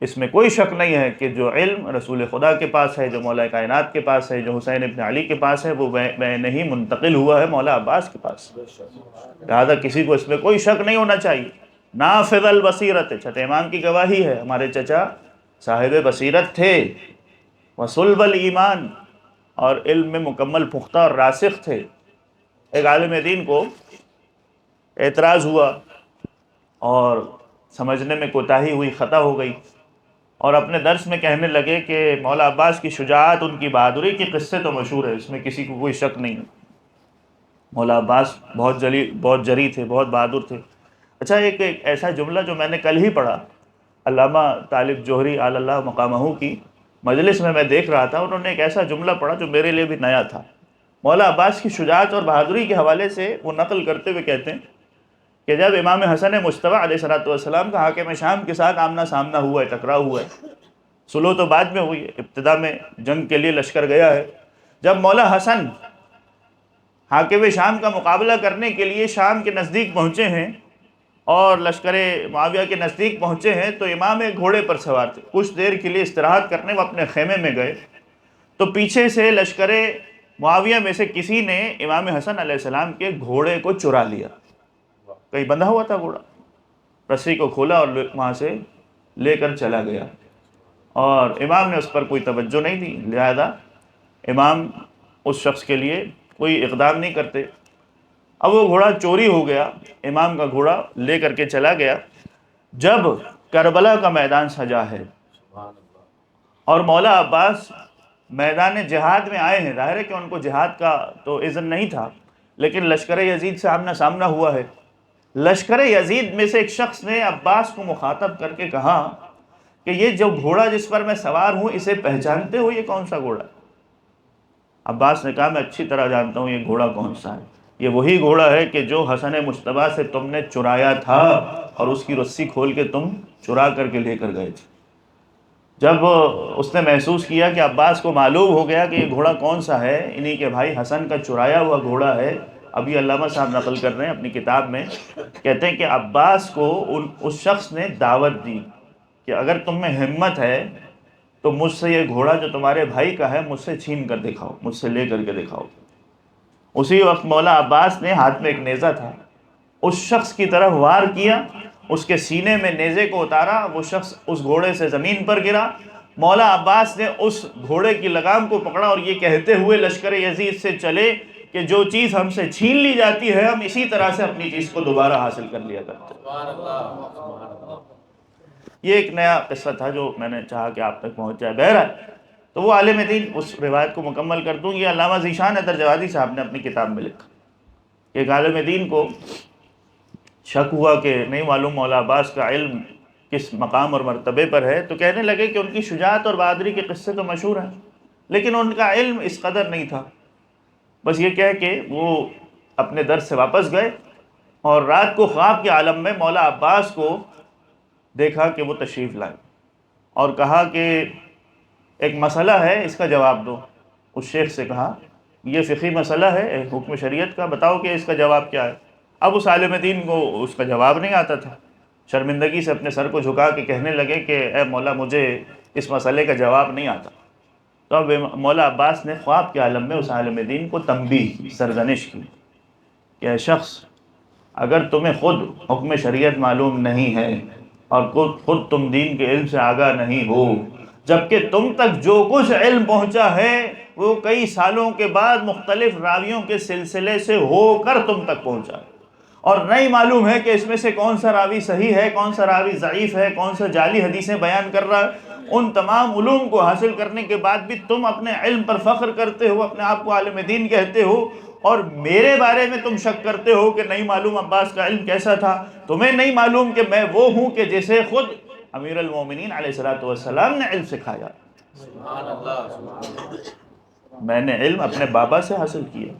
اس میں کوئی شک نہیں ہے کہ جو علم رسول خدا کے پاس ہے، جو مولا کائنات کے پاس ہے، جو حسین ابن علی کے پاس ہے، وہ بعین ہی منتقل ہوا ہے مولا عباس کے پاس۔ لہٰذا کسی کو اس میں کوئی شک نہیں ہونا چاہیے۔ نافذ البصیرت، چھٹے امام کی گواہی ہے، ہمارے چچا صاحب بصیرت تھے، وصلب الایمان، اور علم میں مکمل پختہ اور راسخ تھے۔ ایک عالم دین کو اعتراض ہوا اور سمجھنے میں کوتاہی ہوئی، خطا ہو گئی، اور اپنے درس میں کہنے لگے کہ مولا عباس کی شجاعت، ان کی بہادری کے قصے تو مشہور ہے، اس میں کسی کو کوئی شک نہیں ہے، مولا عباس بہت جری تھے، بہت بہادر تھے۔ اچھا، ایک ایسا جملہ جو میں نے کل ہی پڑھا، علامہ طالب جوہری علی اللہ مقامہ کی مجلس میں دیکھ رہا تھا، انہوں نے ایک ایسا جملہ پڑھا جو میرے لیے بھی نیا تھا۔ مولا عباس کی شجاعت اور بہادری کے حوالے سے وہ نقل کرتے ہوئے کہتے ہیں کہ جب امام حسن مجتبیٰ علیہ السلام کا حاکم شام کے ساتھ آمنا سامنا ہوا ہے، ٹکراؤ ہوا ہے، صلح تو بعد میں ہوئی ہے، ابتدا میں جنگ کے لیے لشکر گیا ہے، جب مولا حسن حاکم شام کا مقابلہ کرنے کے لیے شام کے نزدیک پہنچے ہیں اور لشکر معاویہ کے نزدیک پہنچے ہیں، تو امام ایک گھوڑے پر سوار تھے، کچھ دیر کے لیے استراحت کرنے وہ اپنے خیمے میں گئے، تو پیچھے سے لشکر معاویہ میں سے کسی نے امام حسن علیہ السلام کے گھوڑے کو چرا لیا، کہیں بندھا ہوا تھا گھوڑا، رسی کو کھولا اور وہاں سے لے کر چلا گیا، اور امام نے اس پر کوئی توجہ نہیں دی، لہذا امام اس شخص کے لیے کوئی اقدام نہیں کرتے۔ اب وہ گھوڑا چوری ہو گیا، امام کا گھوڑا لے کر کے چلا گیا۔ جب کربلا کا میدان سجا ہے اور مولا عباس میدان جہاد میں آئے ہیں، ظاہر ہے کہ ان کو جہاد کا تو اذن نہیں تھا، لیکن لشکر یزید سے آمنا سامنا ہوا ہے۔ لشکر یزید میں سے ایک شخص نے عباس کو مخاطب کر کے کہا کہ یہ جو گھوڑا جس پر میں سوار ہوں، اسے پہچانتے ہو؟ یہ کون سا گھوڑا ہے؟ عباس نے کہا میں اچھی طرح جانتا ہوں یہ گھوڑا کون سا ہے، یہ وہی گھوڑا ہے کہ جو حسن مجتبیٰ سے تم نے چرایا تھا اور اس کی رسی کھول کے تم چرا کر کے لے کر گئے تھے۔ جب اس نے محسوس کیا کہ عباس کو معلوم ہو گیا کہ یہ گھوڑا کون سا ہے، انہی کے بھائی حسن کا چرایا ہوا گھوڑا ہے، ابھی علامہ صاحب نقل کر رہے ہیں اپنی کتاب میں، کہتے ہیں کہ عباس کو اس شخص نے دعوت دی کہ اگر تم میں ہمت ہے تو مجھ سے یہ گھوڑا جو تمہارے بھائی کا ہے مجھ سے چھین کر دکھاؤ، مجھ سے لے کر کے دکھاؤ۔ اسی وقت مولا عباس نے، ہاتھ میں ایک نیزہ تھا، اس شخص کی طرف وار کیا، اس کے سینے میں نیزے کو اتارا، وہ شخص اس گھوڑے سے زمین پر گرا۔ مولا عباس نے اس گھوڑے کی لگام کو پکڑا اور یہ کہتے ہوئے لشکر یزید سے چلے کہ جو چیز ہم سے چھین لی جاتی ہے ہم اسی طرح سے اپنی چیز کو دوبارہ حاصل کر لیا کرتے ہیں۔ سبحان اللہ، سبحان اللہ۔ یہ ایک نیا قصہ تھا جو میں نے چاہا کہ آپ تک پہنچ جائے۔ بہرحال تو وہ عالم دین، اس روایت کو مکمل کر دوں، یہ علامہ ذیشان درجوادی صاحب نے اپنی کتاب میں لکھا کہ ایک عالم دین کو شک ہوا کہ نہیں معلوم مولا عباس کا علم کس مقام اور مرتبے پر ہے، تو کہنے لگے کہ ان کی شجاعت اور بہادری کے قصے تو مشہور ہیں، لیکن ان کا علم اس قدر نہیں تھا۔ بس یہ کہہ کہ وہ اپنے درس سے واپس گئے اور رات کو خواب کے عالم میں مولا عباس کو دیکھا کہ وہ تشریف لائے اور کہا کہ ایک مسئلہ ہے، اس کا جواب دو۔ اس شیخ سے کہا یہ فقہی مسئلہ ہے حکم شریعت کا، بتاؤ کہ اس کا جواب کیا ہے۔ اب اس عالم دین کو اس کا جواب نہیں آتا تھا، شرمندگی سے اپنے سر کو جھکا کے کہنے لگے کہ اے مولا مجھے اس مسئلے کا جواب نہیں آتا۔ تو اب مولا عباس نے خواب کے عالم میں اس عالم دین کو تنبیہ کی، سرزنش کی کہ اے شخص، اگر تمہیں خود حکم شریعت معلوم نہیں ہے اور خود تم دین کے علم سے آگاہ نہیں ہو، جبکہ تم تک جو کچھ علم پہنچا ہے وہ کئی سالوں کے بعد مختلف راویوں کے سلسلے سے ہو کر تم تک پہنچا ہے، اور نہیں معلوم ہے کہ اس میں سے کون سا راوی صحیح ہے، کون سا راوی ضعیف ہے، کون سا جعلی حدیثیں بیان کر رہا ہے، ان تمام علوم کو حاصل کرنے کے بعد بھی تم اپنے علم پر فخر کرتے ہو، اپنے آپ کو عالم دین کہتے ہو، اور میرے بارے میں تم شک کرتے ہو کہ نہیں معلوم عباس کا علم کیسا تھا۔ تمہیں نہیں معلوم کہ میں وہ ہوں کہ جسے خود امیر المومنین علیہ السلام نے علم سکھایا۔ سبحان اللہ، سبحان اللہ۔ میں نے علم اپنے بابا سے حاصل کیا،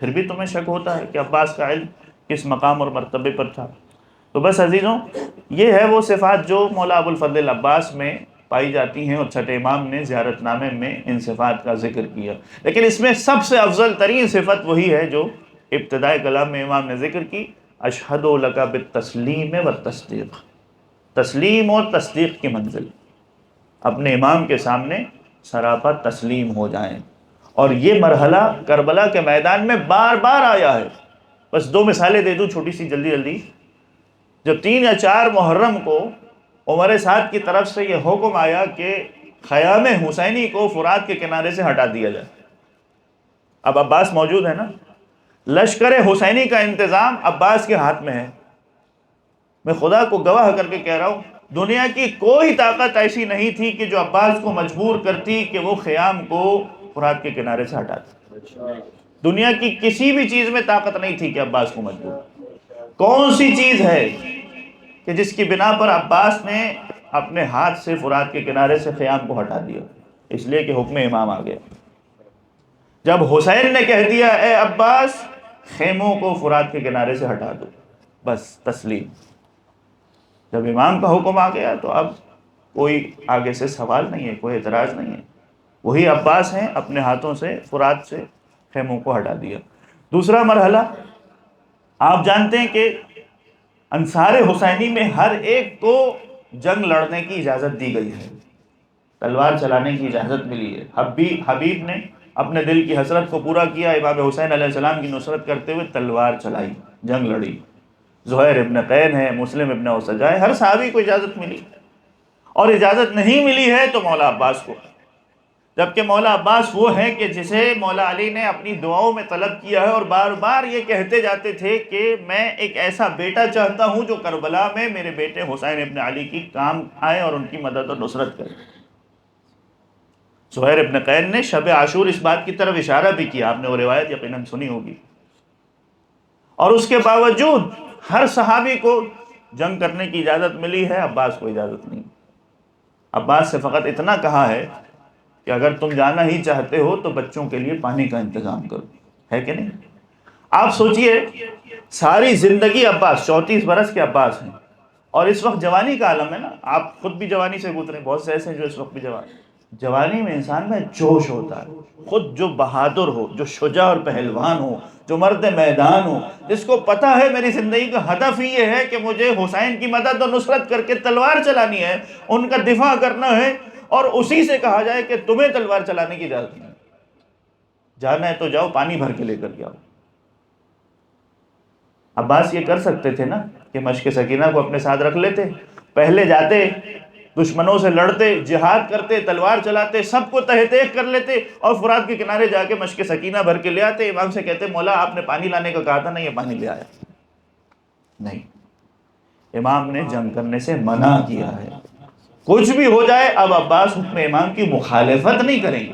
پھر بھی تمہیں شک ہوتا ہے کہ عباس کا علم کس مقام اور مرتبے پر تھا۔ تو بس عزیزوں، یہ ہے وہ صفات جو مولا ابو الفضل عباس میں پائی جاتی ہیں، اور چھٹے امام نے زیارت نامے میں ان صفات کا ذکر کیا، لیکن اس میں سب سے افضل ترین صفت وہی ہے جو ابتدائی کلام میں امام نے ذکر کی، اشہد لک بالتسلیم والتصدیق، تسلیم اور تصدیق کی منزل، اپنے امام کے سامنے سراپا تسلیم ہو جائیں۔ اور یہ مرحلہ کربلا کے میدان میں بار بار آیا ہے۔ بس دو مثالیں دے دوں چھوٹی سی جلدی جلدی۔ جب 3 یا 4 محرم کو عمر سعد کی طرف سے یہ حکم آیا کہ خیام حسینی کو فرات کے کنارے سے ہٹا دیا جائے، اب عباس موجود ہے نا، لشکر حسینی کا انتظام عباس کے ہاتھ میں ہے. میں خدا کو گواہ کر کے کہہ رہا ہوں، دنیا کی کوئی طاقت ایسی نہیں تھی کہ جو عباس کو مجبور کرتی کہ وہ خیام کو فرات کے کنارے سے ہٹا دے. دنیا کی کسی بھی چیز میں طاقت نہیں تھی کہ عباس کو مجبور. کون سی چیز ہے کہ جس کی بنا پر عباس نے اپنے ہاتھ سے فرات کے کنارے سے خیام کو ہٹا دیا؟ اس لیے کہ حکم امام آ گیا. جب حسین نے کہہ دیا اے عباس خیموں کو فرات کے کنارے سے ہٹا دو، بس تسلیم. جب امام کا حکم آ گیا تو اب کوئی آگے سے سوال نہیں ہے، کوئی اعتراض نہیں ہے. وہی عباس ہیں، اپنے ہاتھوں سے فرات سے خیموں کو ہٹا دیا. دوسرا مرحلہ، آپ جانتے ہیں کہ انصار حسینی میں ہر ایک کو جنگ لڑنے کی اجازت دی گئی ہے، تلوار چلانے کی اجازت ملی ہے. حبیب نے اپنے دل کی حسرت کو پورا کیا، امام حسین علیہ السلام کی نصرت کرتے ہوئے تلوار چلائی، جنگ لڑی. زہیر ابن قین ہے، مسلم ابن اوسجا ہے، ہر صحابی کو اجازت ملی. اور اجازت نہیں ملی ہے تو مولا عباس کو، جبکہ مولا عباس وہ ہیں کہ جسے مولا علی نے اپنی دعاؤں میں طلب کیا ہے اور بار بار یہ کہتے جاتے تھے کہ میں ایک ایسا بیٹا چاہتا ہوں جو کربلا میں میرے بیٹے حسین ابن علی کی کام آئے اور ان کی مدد اور نصرت کرے. زہیر ابن قین نے شب عاشور اس بات کی طرف اشارہ بھی کیا، آپ نے وہ روایت یقیناً سنی ہوگی. اور اس کے باوجود ہر صحابی کو جنگ کرنے کی اجازت ملی ہے، عباس کو اجازت نہیں. عباس سے فقط اتنا کہا ہے کہ اگر تم جانا ہی چاہتے ہو تو بچوں کے لیے پانی کا انتظام کرو، ہے کہ نہیں؟ آپ سوچئے ساری زندگی عباس 34 برس کے عباس ہیں، اور اس وقت جوانی کا عالم ہے نا، آپ خود بھی جوانی سے گزرے، بہت سے ایسے ہیں جو اس وقت بھی جوانی میں انسان میں جوش ہوتا ہے. خود جو بہادر ہو، جو شجاع اور پہلوان ہو، جو مرد میدان ہو، جس کو پتہ ہے میری زندگی کا ہدف ہی یہ ہے کہ مجھے حسین کی مدد اور نصرت کر کے تلوار چلانی ہے، ان کا دفاع کرنا ہے، اور اسی سے کہا جائے کہ تمہیں تلوار چلانے کی اجازت نہیں، جانا ہے تو جاؤ، پانی بھر کے لے کر کے آؤ. عباس یہ کر سکتے تھے نا کہ مشق سکینہ کو اپنے ساتھ رکھ لیتے، پہلے جاتے، دشمنوں سے لڑتے، جہاد کرتے، تلوار چلاتے، سب کو تہہ تیغ کر لیتے، اور فرات کے کنارے جا کے مشق سکینہ بھر کے لے آتے. امام سے کہتے مولا آپ نے پانی لانے کا کہا تھا نا، یہ پانی لے آیا. نہیں، امام نے جنگ کرنے سے منع کیا ہے. کچھ بھی ہو جائے اب عباس حکم امام کی مخالفت نہیں کریں گے.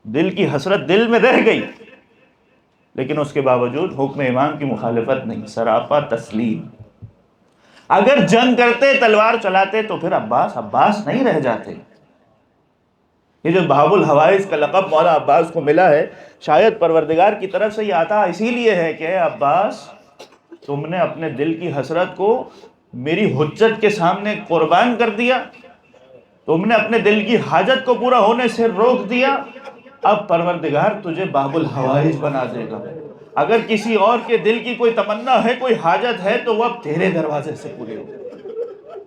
دل کی حسرت دل میں رہ گئی، لیکن اس کے باوجود حکم امام کی مخالفت نہیں، سراپا تسلیم. اگر جنگ کرتے، تلوار چلاتے تو پھر عباس نہیں رہ جاتے. یہ جو باب الحوائج کا لقب مولا عباس کو ملا ہے، شاید پروردگار کی طرف سے یہ آتا اسی لیے ہے کہ اے عباس تم نے اپنے دل کی حسرت کو میری حجت کے سامنے قربان کر دیا، تم نے اپنے دل کی حاجت کو پورا ہونے سے روک دیا، اب پروردگار تجھے باب الحوائج بنا دے گا. اگر کسی اور کے دل کی کوئی تمنا ہے، کوئی حاجت ہے، تو وہ اب تیرے دروازے سے پوری ہو،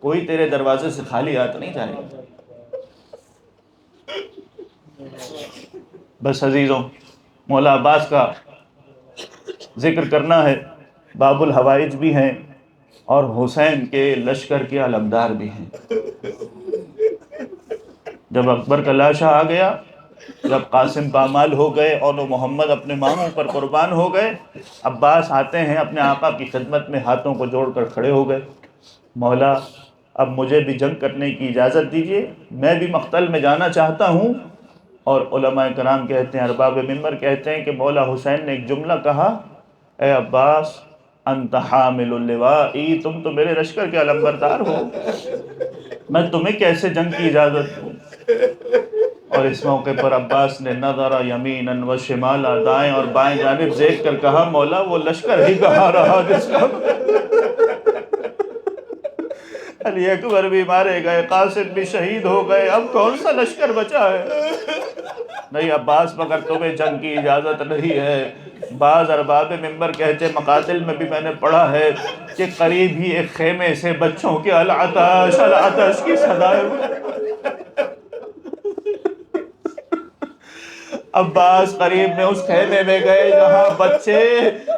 کوئی تیرے دروازے سے خالی ہاتھ نہیں جائے گا. بس عزیزوں، مولا عباس کا ذکر کرنا ہے، باب الحوائج بھی ہیں اور حسین کے لشکر کے علمدار بھی ہیں. جب اکبر کا لاشا آ گیا، جب قاسم پامال ہو گئے اور وہ محمد اپنے ماموں پر قربان ہو گئے، عباس آتے ہیں اپنے آقا کی خدمت میں، ہاتھوں کو جوڑ کر کھڑے ہو گئے. مولا اب مجھے بھی جنگ کرنے کی اجازت دیجیے، میں بھی مقتل میں جانا چاہتا ہوں. اور علماء کرام کہتے ہیں، ارباب منبر کہتے ہیں کہ مولا حسین نے ایک جملہ کہا، اے عباس انت حامل اللوائی، تم تو میرے لشکر کے علمبردار ہو، میں تمہیں کیسے جنگ کی اجازت دوں. اور اس موقع پر عباس نے نظر یمیناً و شمالا، دائیں اور بائیں جانب دیکھ کر کہا مولا وہ لشکر ہی کہاں رہا جس کا علی اکبر بھی مارے گئے، قاسم بھی شہید ہو گئے، اب کون سا لشکر بچا ہے. نہیں عباس مگر تمہیں جنگ کی اجازت نہیں ہے. بعض ارباب منبر کہتے، مقاتل میں بھی میں نے پڑھا ہے کہ قریب ہی ایک خیمے سے بچوں کے العطش العطش کی صدائیں. عباس قریب میں اس خیمے میں گئے جہاں بچے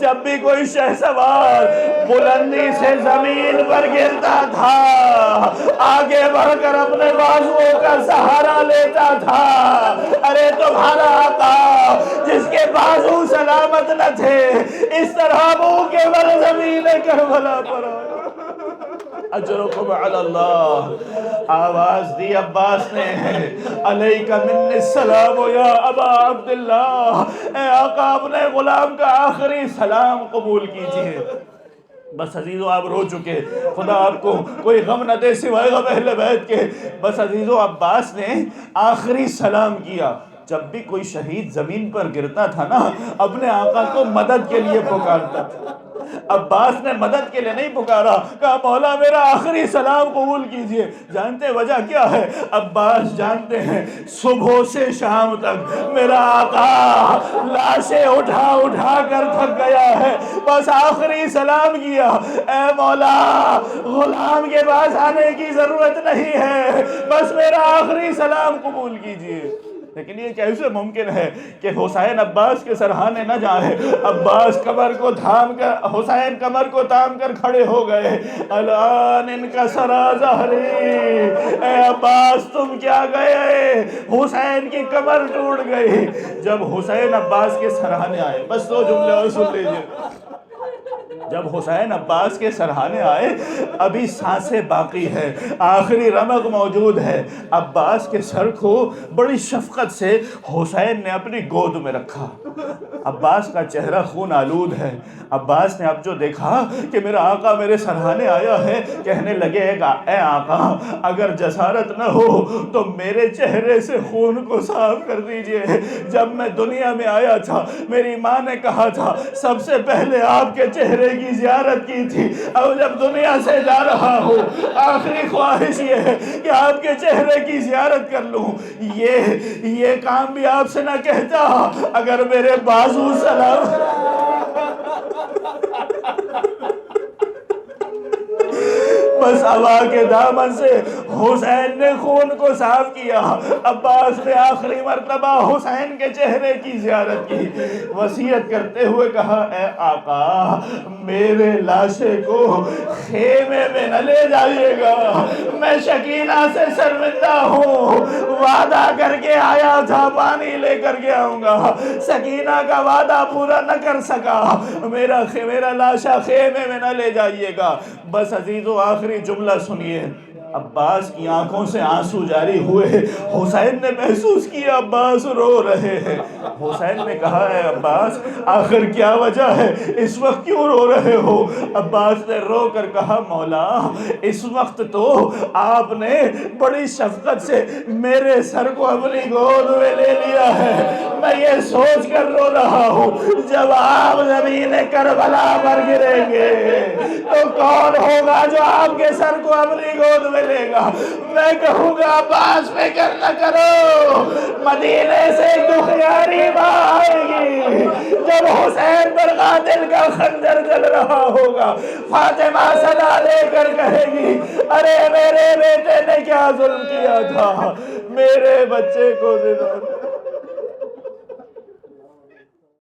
جب بھی کوئی شہسوار بلندی سے زمین پر گرتا تھا آگے بڑھ کر اپنے بازوؤں کا سہارا لیتا تھا، ارے تمہارا آقا جس کے بازو سلامت نہ تھے اس طرح منہ کے بل زمین کربلا پر اجرکم علی اللہ، آواز دی عباس نے، علیک منی السلام یا ابا عبداللہ، اے آقا اپنے غلام کا آخری سلام قبول کیجئے۔ بس عزیزو آپ رو چکے، خدا آپ کو کوئی غم نہ دے سوائے غم اہل بیت کے۔ بس عزیزو عباس نے آخری سلام کیا۔ جب بھی کوئی شہید زمین پر گرتا تھا نا اپنے آقا کو مدد کے لیے پکارتا تھا۔ عباس نے مدد کے لیے نہیں پکارا، کہا مولا میرا آخری سلام قبول کیجئے۔ جانتے وجہ کیا ہے؟ عباس جانتے ہیں صبح سے شام تک میرا آقا لاشیں اٹھا اٹھا کر تھک گیا ہے، بس آخری سلام کیا، اے مولا غلام کے پاس آنے کی ضرورت نہیں ہے، بس میرا آخری سلام قبول کیجئے۔ لیکن یہ کیسے ممکن ہے کہ حسین عباس کے سرہانے نہ جائے؟ عباس کمر کو تھام کر، حسین کمر کو تھام کر کھڑے ہو گئے، الان ان کا سرا ظہری، اے عباس تم کیا گئے؟ حسین کی کمر ٹوٹ گئی۔ جب حسین عباس کے سرہانے آئے، بس دو جملے اور سن لیجئے، جب حسین عباس کے سرہانے آئے ابھی سانسیں باقی ہے، آخری رمق موجود ہے، عباس کے سر کو بڑی شفقت سے حسین نے اپنی گود میں رکھا۔ عباس کا چہرہ خون آلود ہے۔ عباس نے اب جو دیکھا کہ میرا آقا میرے سرہانے آیا ہے، کہنے لگے گا اے آقا اگر جسارت نہ ہو تو میرے چہرے سے خون کو صاف کر دیجئے۔ جب میں دنیا میں آیا تھا میری ماں نے کہا تھا سب سے پہلے آپ کے چہرے کی زیارت کی تھی، اب جب دنیا سے جا رہا ہوں آخری خواہش یہ ہے کہ آپ کے چہرے کی زیارت کر لوں۔ یہ کام بھی آپ سے نہ کہتا اگر میرے بازو سلام۔ بس ہوا کے دامن سے حسین نے خون کو صاف کیا۔ عباس نے آخری مرتبہ حسین کے چہرے کی زیارت کی، وصیت کرتے ہوئے کہا اے آقا میرے لاشے کو خیمے میں نہ لے جائیے گا، میں شکینہ سے شرمندہ ہوں، وعدہ کر کے آیا تھا پانی لے کر کے آؤں گا، سکینہ کا وعدہ پورا نہ کر سکا، میرا لاشا خیمے میں نہ لے جائیے گا۔ بس عزیزو آخری جملہ سنیے، عباس کی آنکھوں سے آنسو جاری ہوئے، حسین نے محسوس کیا عباس رو رہے ہیں۔ حسین نے کہا اے عباس آخر کیا وجہ ہے، اس وقت کیوں رو رہے ہو؟ عباس نے رو کر کہا مولا اس وقت تو آپ نے بڑی شفقت سے میرے سر کو اپنی گود میں لے لیا ہے، میں یہ سوچ کر رو رہا ہوں جب آپ زمین کربلا پر گریں گے تو کون ہوگا جو آپ کے سر کو اپنی گود میں لے گا؟ میں کہوں گا عباس فکر نہ کرو، مدینے سے دخیاری ماں آئے گی، جب حسین پر قاتل کا خنجر چل رہا ہوگا فاطمہ صدا لے کر کہے گی ارے میرے بیٹے نے کیا ظلم کیا تھا، میرے بچے کو زندہ